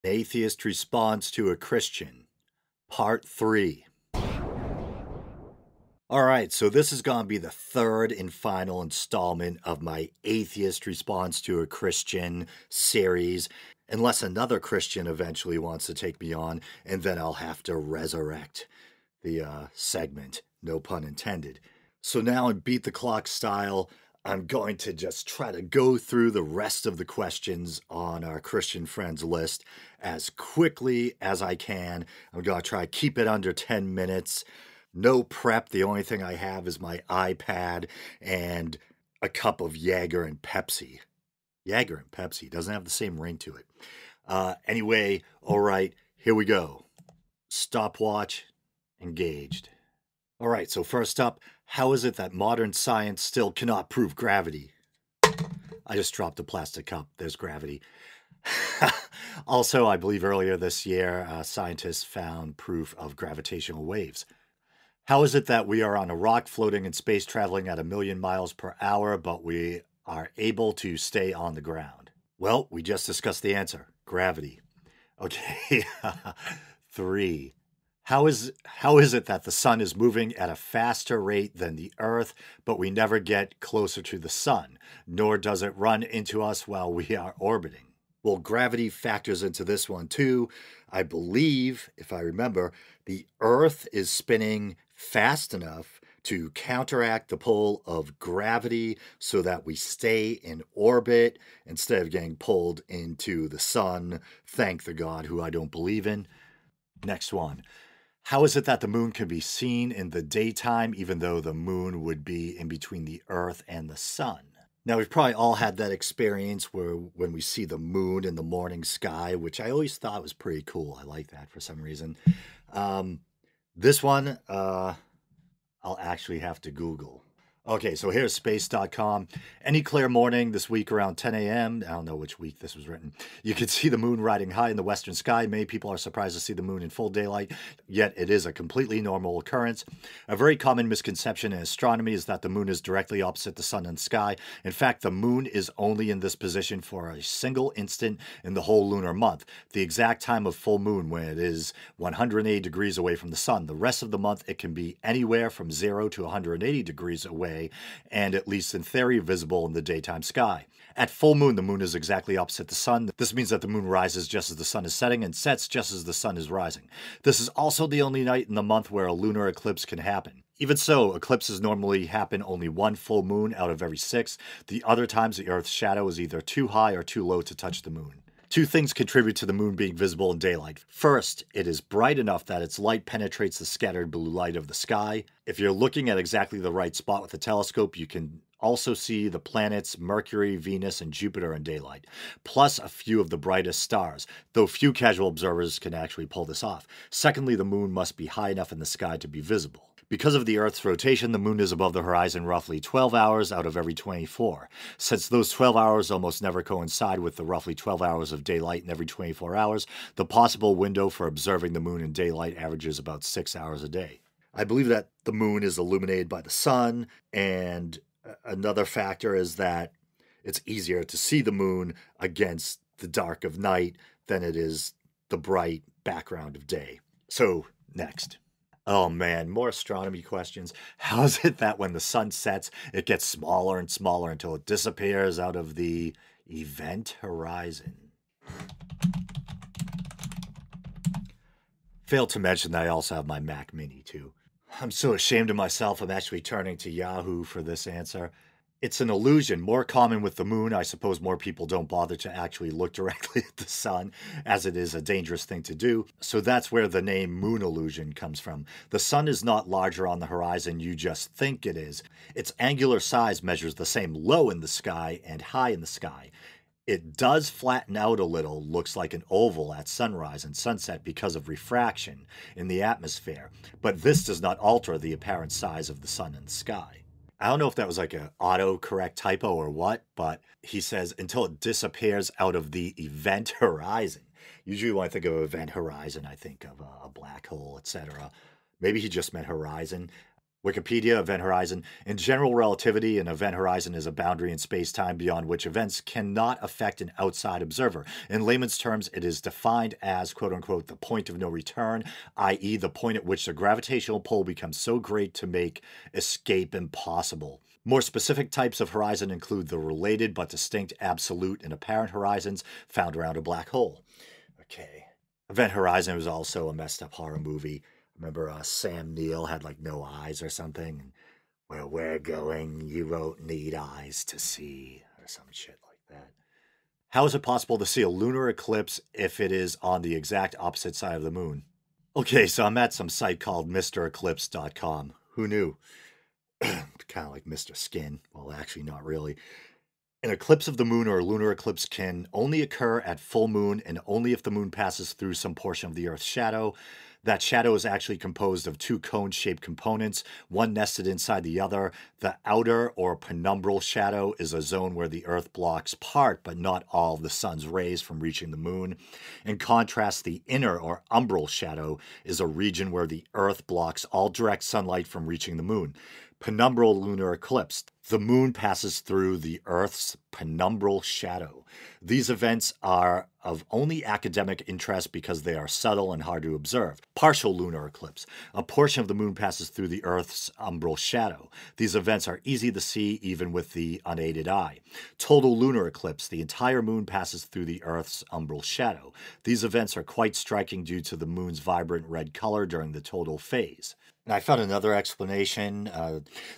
Atheist Responds to a Christian, Part 3. All right, so this is going to be the third and final installment of my Atheist Responds to a Christian series, unless another Christian eventually wants to take me on, and then I'll have to resurrect the segment, no pun intended. So now in Beat the Clock style, I'm going to just try to go through the rest of the questions on our Christian friends list as quickly as I can. I'm going to try to keep it under 10 minutes. No prep. The only thing I have is my iPad and a cup of Jaeger and Pepsi. Jaeger and Pepsi doesn't have the same ring to it. Anyway, all right, here we go. Stopwatch engaged. All right, so first up, how is it that modern science still cannot prove gravity? I just dropped a plastic cup. There's gravity. Also, I believe earlier this year, scientists found proof of gravitational waves. How is it that we are on a rock floating in space traveling at 1,000,000 miles per hour, but we are able to stay on the ground? Well, we just discussed the answer. Gravity. Okay. 3. How is it that the sun is moving at a faster rate than the earth, but we never get closer to the sun, nor does it run into us while we are orbiting? Well, gravity factors into this one too. I believe, if I remember, the earth is spinning fast enough to counteract the pull of gravity so that we stay in orbit instead of getting pulled into the sun. Thank the God who I don't believe in. Next one. How is it that the moon can be seen in the daytime even though the moon would be in between the earth and the sun? Now, we've probably all had that experience where when we see the moon in the morning sky, which I always thought was pretty cool. I like that for some reason. This one, I'll actually have to Google. Okay, so here's space.com. Any clear morning this week around 10 a.m., I don't know which week this was written, you can see the moon riding high in the western sky. Many people are surprised to see the moon in full daylight, yet it is a completely normal occurrence. A very common misconception in astronomy is that the moon is directly opposite the sun in the sky. In fact, the moon is only in this position for a single instant in the whole lunar month, the exact time of full moon when it is 180 degrees away from the sun. The rest of the month, it can be anywhere from 0 to 180 degrees away, and at least in theory visible in the daytime sky. At full moon, the moon is exactly opposite the sun. This means that the moon rises just as the sun is setting and sets just as the sun is rising. This is also the only night in the month where a lunar eclipse can happen. Even so, eclipses normally happen only one full moon out of every 6. The other times, the Earth's shadow is either too high or too low to touch the moon. 2 things contribute to the moon being visible in daylight. First, it is bright enough that its light penetrates the scattered blue light of the sky. If you're looking at exactly the right spot with a telescope, you can also see the planets Mercury, Venus, and Jupiter in daylight, plus a few of the brightest stars, though few casual observers can actually pull this off. Secondly, the moon must be high enough in the sky to be visible. Because of the Earth's rotation, the moon is above the horizon roughly 12 hours out of every 24. Since those 12 hours almost never coincide with the roughly 12 hours of daylight in every 24 hours, the possible window for observing the moon in daylight averages about 6 hours a day. I believe that the moon is illuminated by the sun, and another factor is that it's easier to see the moon against the dark of night than it is the bright background of day. So, next. Oh man, more astronomy questions. How is it that when the sun sets, it gets smaller and smaller until it disappears out of the event horizon? Failed to mention that I also have my Mac Mini too. I'm so ashamed of myself, I'm actually turning to Yahoo for this answer. It's an illusion, more common with the moon. I suppose more people don't bother to actually look directly at the sun, as it is a dangerous thing to do. So that's where the name moon illusion comes from. The sun is not larger on the horizon you just think it is. Its angular size measures the same low in the sky and high in the sky. It does flatten out a little, looks like an oval at sunrise and sunset because of refraction in the atmosphere, but this does not alter the apparent size of the sun in the sky. I don't know if that was like an autocorrect typo or what, but he says until it disappears out of the event horizon. Usually when I think of event horizon, I think of a black hole, etc. Maybe he just meant horizon. Wikipedia, event horizon. In general relativity, an event horizon is a boundary in space-time beyond which events cannot affect an outside observer. In layman's terms, it is defined as, quote-unquote, the point of no return, i.e. the point at which the gravitational pull becomes so great to make escape impossible. More specific types of horizon include the related but distinct absolute and apparent horizons found around a black hole. Okay. Event Horizon was also a messed up horror movie. Remember Sam Neill had like no eyes or something? Where we're going, you won't need eyes to see, or some shit like that. How is it possible to see a lunar eclipse if it is on the exact opposite side of the moon? Okay, so I'm at some site called MrEclipse.com. Who knew? Kind of like Mr. Skin. Well, actually, not really. An eclipse of the moon or a lunar eclipse can only occur at full moon and only if the moon passes through some portion of the Earth's shadow. That shadow is actually composed of two cone-shaped components, one nested inside the other. The outer or penumbral shadow is a zone where the Earth blocks part but not all of the sun's rays from reaching the moon. In contrast, the inner or umbral shadow is a region where the Earth blocks all direct sunlight from reaching the moon. Penumbral lunar eclipse. The moon passes through the Earth's penumbral shadow. These events are of only academic interest because they are subtle and hard to observe. Partial lunar eclipse. A portion of the moon passes through the Earth's umbral shadow. These events are easy to see even with the unaided eye. Total lunar eclipse. The entire moon passes through the Earth's umbral shadow. These events are quite striking due to the moon's vibrant red color during the total phase. And I found another explanation.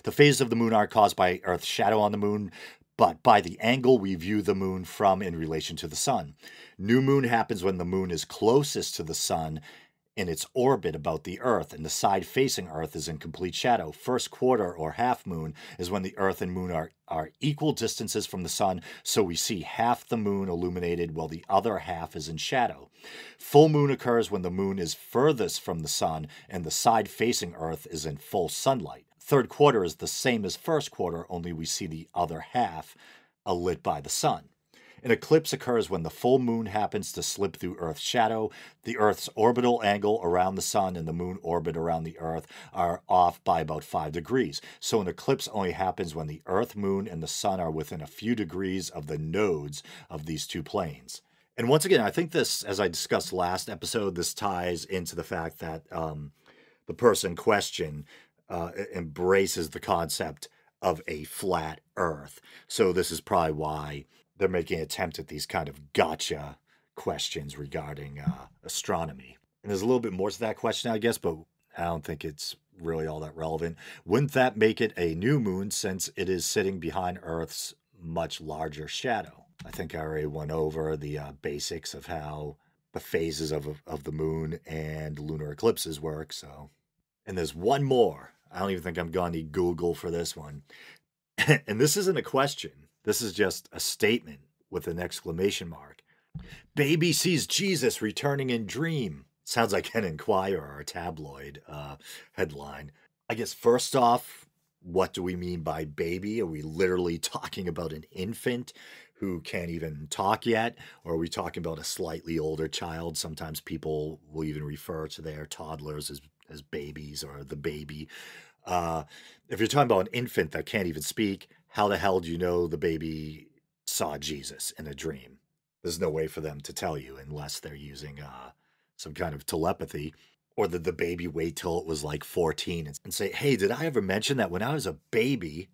The phases of the moon are caused by Earth's shadow on the moon, but by the angle we view the moon from in relation to the sun. New moon happens when the moon is closest to the sun in its orbit about the Earth, and the side facing Earth is in complete shadow. First quarter or half moon is when the Earth and moon are equal distances from the sun, so we see half the moon illuminated while the other half is in shadow. Full moon occurs when the moon is furthest from the sun and the side facing Earth is in full sunlight. Third quarter is the same as first quarter, only we see the other half lit by the sun. An eclipse occurs when the full moon happens to slip through Earth's shadow. The Earth's orbital angle around the sun and the moon orbit around the Earth are off by about 5 degrees. So an eclipse only happens when the Earth, moon, and the sun are within a few degrees of the nodes of these two planes. And once again, I think this, as I discussed last episode, this ties into the fact that the person in question embraces the concept of a flat Earth. So this is probably why they're making an attempt at these kind of gotcha questions regarding astronomy. And there's a little bit more to that question, I guess, but I don't think it's really all that relevant. Wouldn't that make it a new moon since it is sitting behind Earth's much larger shadow? I think I already went over the basics of how the phases of the moon and lunar eclipses work. So, and there's one more. I don't even think I'm going to Google for this one. And this isn't a question. This is just a statement with an exclamation mark. Baby sees Jesus returning in dream. Sounds like an Enquirer or a tabloid headline. I guess first off, what do we mean by baby? Are we literally talking about an infant who can't even talk yet? Or are we talking about a slightly older child? Sometimes people will even refer to their toddlers as babies or the baby. If you're talking about an infant that can't even speak, how the hell do you know the baby saw Jesus in a dream? There's no way for them to tell you unless they're using some kind of telepathy. Or did the baby wait till it was like 14 and say, hey, did I ever mention that when I was a baby,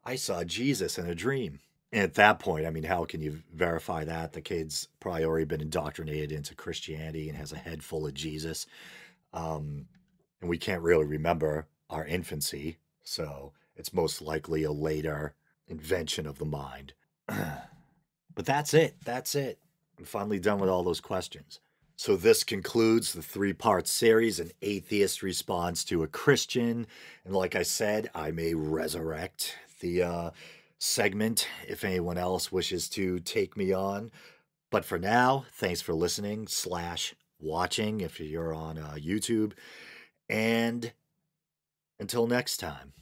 I saw Jesus in a dream? And at that point, I mean, how can you verify that? The kid's probably already been indoctrinated into Christianity and has a head full of Jesus. And we can't really remember our infancy, so it's most likely a later invention of the mind. But that's it. I'm finally done with all those questions. So this concludes the 3-part series, An Atheist Responds to a Christian. And like I said, I may resurrect the segment if anyone else wishes to take me on. But for now, thanks for listening / watching if you're on YouTube. And until next time.